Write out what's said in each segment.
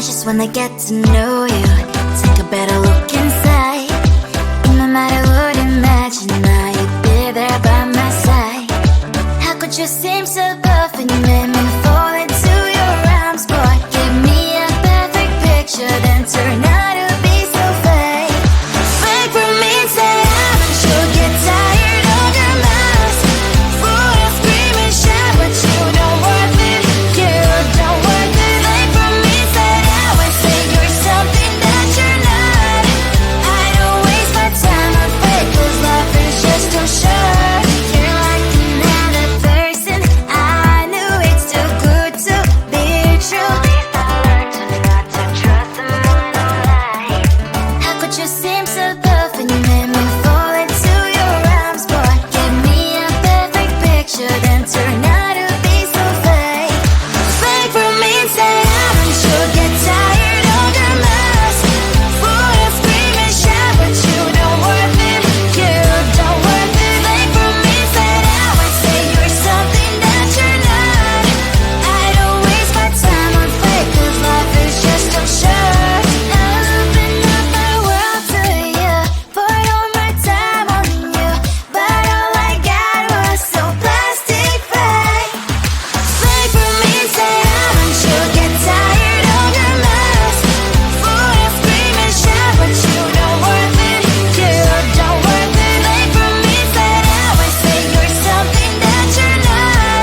I just wanna get to know you, take a better look inside. No matter what, imagine now you'd be there by my side. How could you seem so perfect? You made me fall into your arms, boy. Give me a perfect picture, then turn out to be so fake. Fake for me, say I'm sure get tired of your mask. Full of scream and shout, but you don't worth it. You don't worth it. Fake for me, say I would say you're something that you're not. I don't waste my time on fake, 'cause life is just too short. You're like another person. I knew it's too good to be true. I learned to not to trust someone online. How could you seem so perfect? You made me fall into your arms, boy. Give me a perfect picture, then turn out to be so fake. Fake for me, say I'm sure get tired of your mask. Full of scream and shout, but you don't worth it. You don't worth it. Fake for me, say I would say you're something that you're not. I don't waste my time on fake, 'cause life is just too short. I open up my world to you, poured all my time on you, but all I got was so plastic fake. Fake for me, say I'm sure get tired of your mask. Full of scream and shout, but you don't worth it. You don't worth it. Fake for me, say I would say you're something that you're not.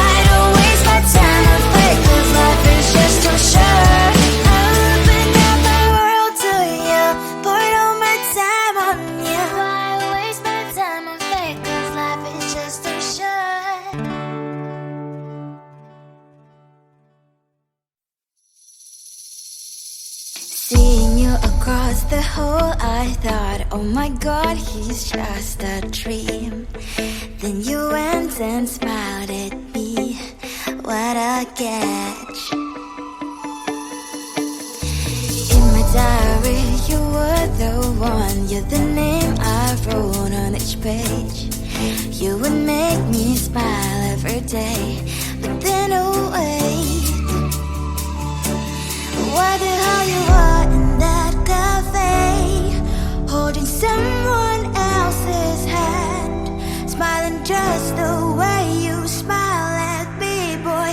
I don't waste my time on fake, 'cause life is just too short. I opened up my world to you, poured all my time on you. Why waste my time on fake, 'cause life is just too short. Seeing you across the hall, I thought, oh my god, he's just a dream. Then you went and smiled at me. What a catch. In my diary, you were the one. You're the name I wrote on each page. You would make me smile every day. But then, oh wait, what the hell you are in that cafe, holding someone else's hand, smiling just the way you smile at me, boy.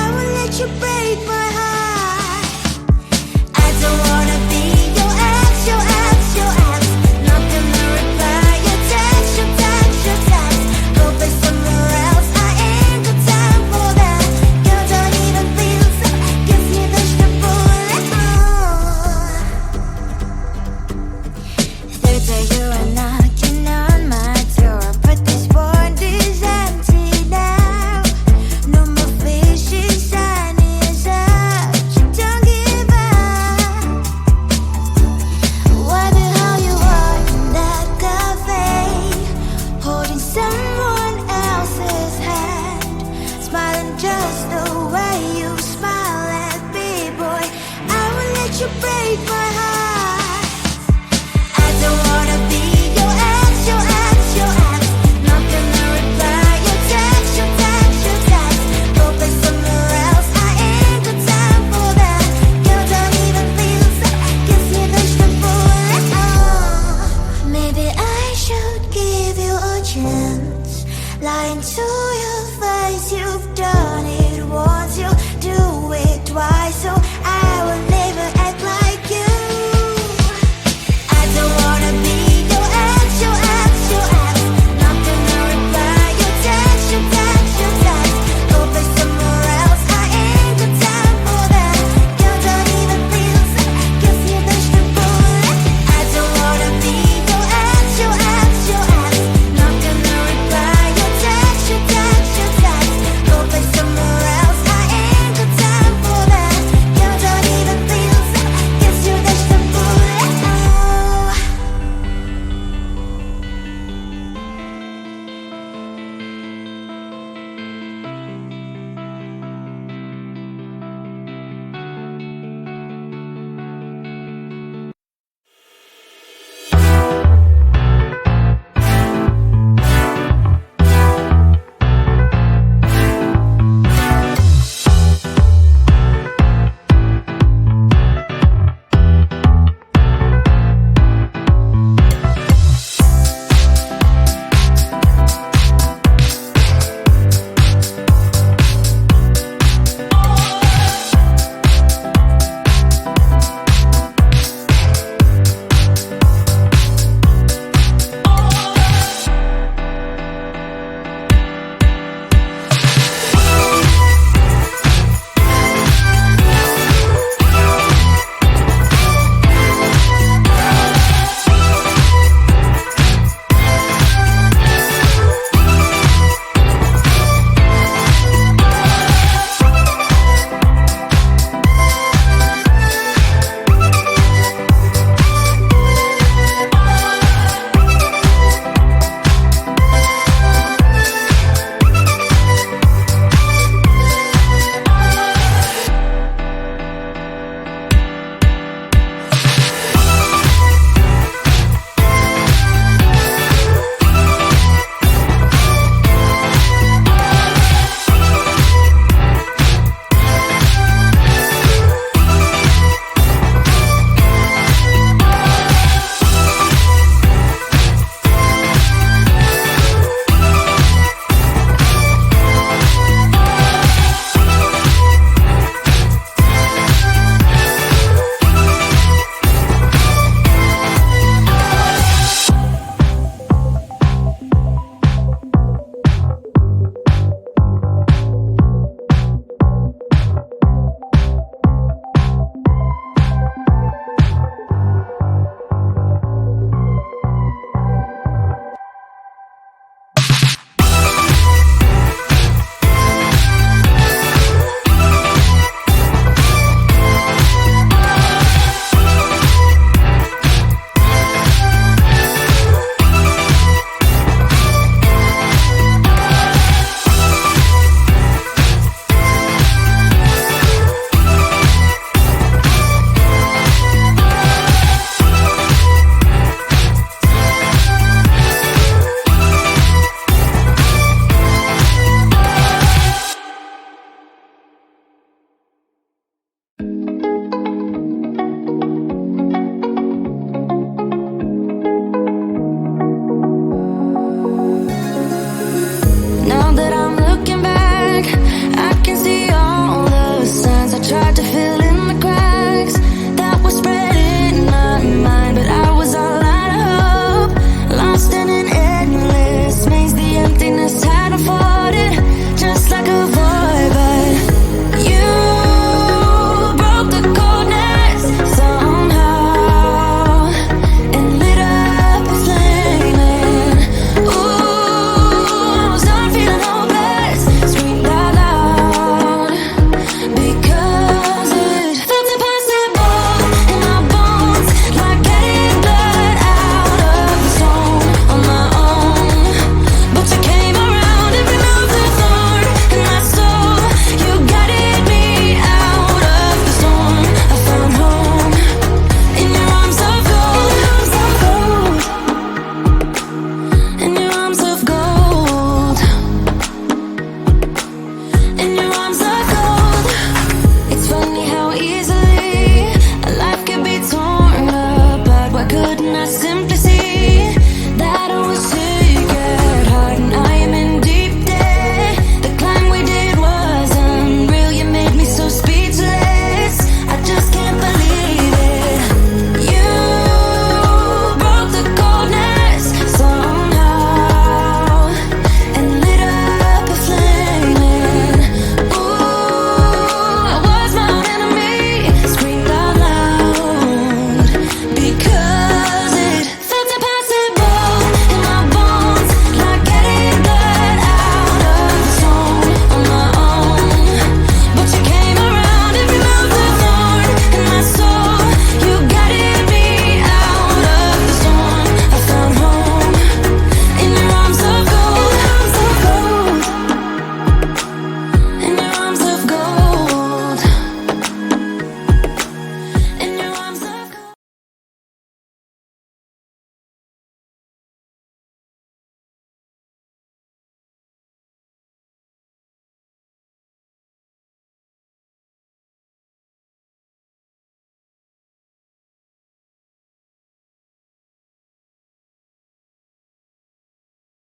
I will let you break my heart. I don't wanna be your ex, your ex, your ex. Not gonna reply your text, your text, your text. Go play somewhere else, I ain't got time for that. You don't even feel so, guess you vegetable at all. Third day you are knocking on my door, but this world is empty now. No more fishes, shiny as up. You don't give up. What the hell you are in that cafe, holding someone else's hand, smiling just the way you smile at me, boy. I will let you break my heart. I don't wanna be your ex, your ex, your ex. Not gonna reply your text, your text, your text. Go play somewhere else, I ain't got time for that. You don't even feel so, guess you vegetable at all. Maybe I should give you a chance. Lying to your face, you've done it once, you do it twice. So